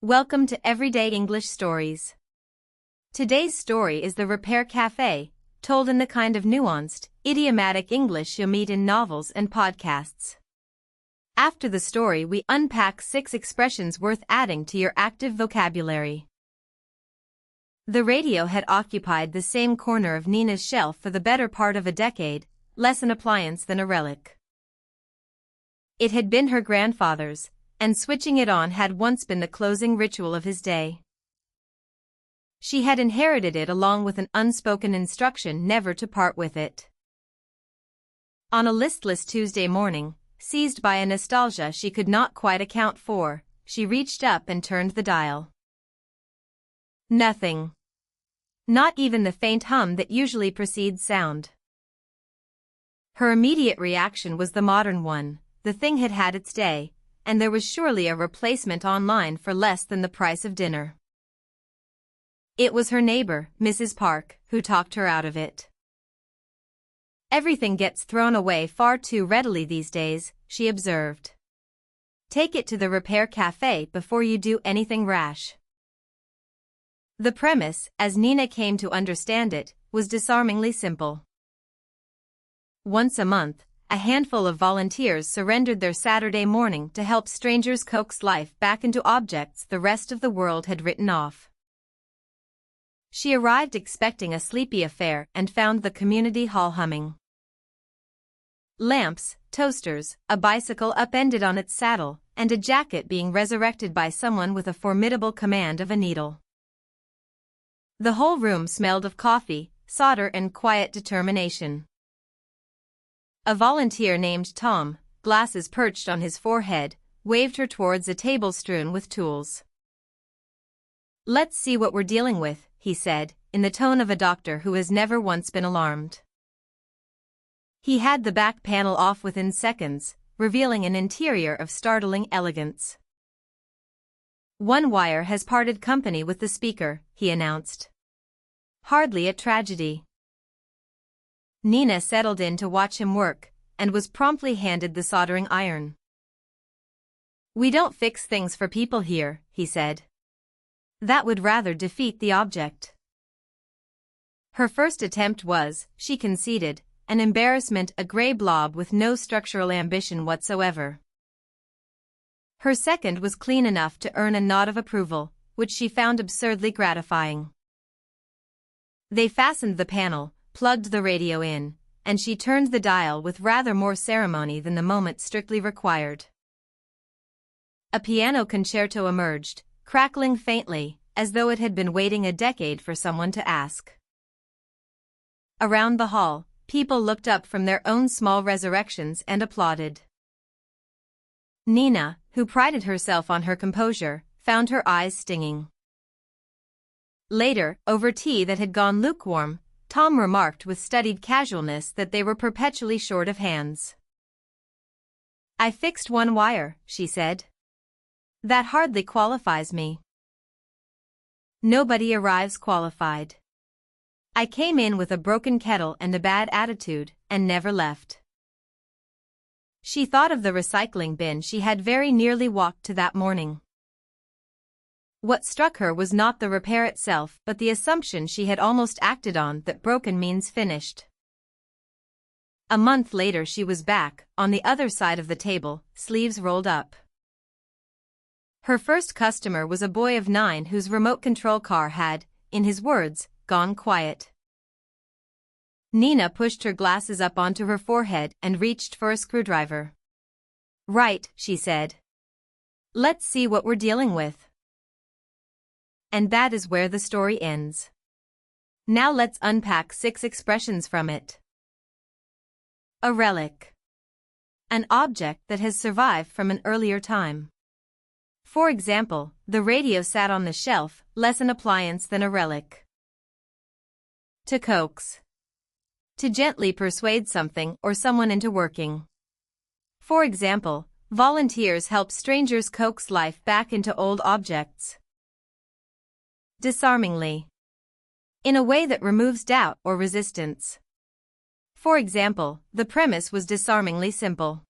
Welcome to Everyday English Stories. Today's story is The Repair Cafe, told in the kind of nuanced, idiomatic English you'll meet in novels and podcasts. After the story, we unpack 6 expressions worth adding to your active vocabulary. The radio had occupied the same corner of Nina's shelf for the better part of a decade, less an appliance than a relic. It had been her grandfather's, and switching it on had once been the closing ritual of his day. She had inherited it along with an unspoken instruction never to part with it. On a listless Tuesday morning, seized by a nostalgia she could not quite account for, she reached up and turned the dial. Nothing. Not even the faint hum that usually precedes sound. Her immediate reaction was the modern one. The thing had had its day, and there was surely a replacement online for less than the price of dinner. It was her neighbor, Mrs. Park, who talked her out of it. Everything gets thrown away far too readily these days, she observed. Take it to the Repair Cafe before you do anything rash. The premise, as Nina came to understand it, was disarmingly simple. Once a month, a handful of volunteers surrendered their Saturday morning to help strangers coax life back into objects the rest of the world had written off. She arrived expecting a sleepy affair and found the community hall humming. Lamps, toasters, a bicycle upended on its saddle, and a jacket being resurrected by someone with a formidable command of a needle. The whole room smelled of coffee, solder, and quiet determination. A volunteer named Tom, glasses perched on his forehead, waved her towards a table strewn with tools. "Let's see what we're dealing with," he said, in the tone of a doctor who has never once been alarmed. He had the back panel off within seconds, revealing an interior of startling elegance. "One wire has parted company with the speaker," he announced. "Hardly a tragedy." Nina settled in to watch him work, and was promptly handed the soldering iron. "We don't fix things for people here," he said. "That would rather defeat the object." Her first attempt was, she conceded, an embarrassment, a grey blob with no structural ambition whatsoever. Her second was clean enough to earn a nod of approval, which she found absurdly gratifying. They fastened the panel, plugged the radio in, and she turned the dial with rather more ceremony than the moment strictly required. A piano concerto emerged, crackling faintly, as though it had been waiting a decade for someone to ask. Around the hall, people looked up from their own small resurrections and applauded. Nina, who prided herself on her composure, found her eyes stinging. Later, over tea that had gone lukewarm, Tom remarked with studied casualness that they were perpetually short of hands. "I fixed one wire," she said. "That hardly qualifies me." Nobody arrives qualified. I came in with a broken kettle and a bad attitude, and never left. She thought of the recycling bin she had very nearly walked to that morning. What struck her was not the repair itself but the assumption she had almost acted on that broken means finished. A month later she was back, on the other side of the table, sleeves rolled up. Her first customer was a boy of 9 whose remote control car had, in his words, gone quiet. Nina pushed her glasses up onto her forehead and reached for a screwdriver. "Right," she said. "Let's see what we're dealing with." And that is where the story ends. Now let's unpack 6 expressions from it. A relic. An object that has survived from an earlier time. For example, the radio sat on the shelf, less an appliance than a relic. To coax. To gently persuade something or someone into working. For example, volunteers help strangers coax life back into old objects. Disarmingly. In a way that removes doubt or resistance. For example, the premise was disarmingly simple.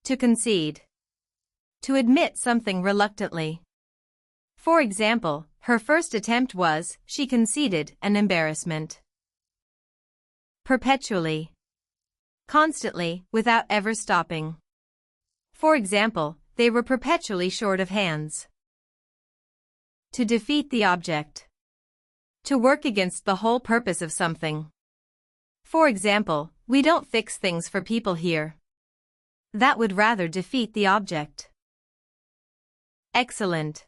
To concede. To admit something reluctantly. For example, her first attempt was, she conceded, an embarrassment. Perpetually. Constantly, without ever stopping. For example, they were perpetually short of hands. To defeat the object. To work against the whole purpose of something. For example, we don't fix things for people here. That would rather defeat the object. Excellent.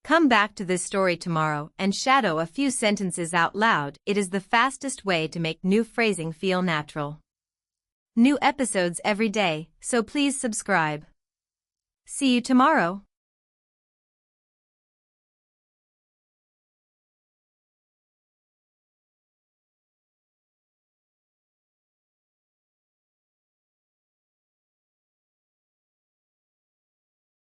Come back to this story tomorrow and shadow a few sentences out loud. It is the fastest way to make new phrasing feel natural. New episodes every day, so please subscribe. See you tomorrow.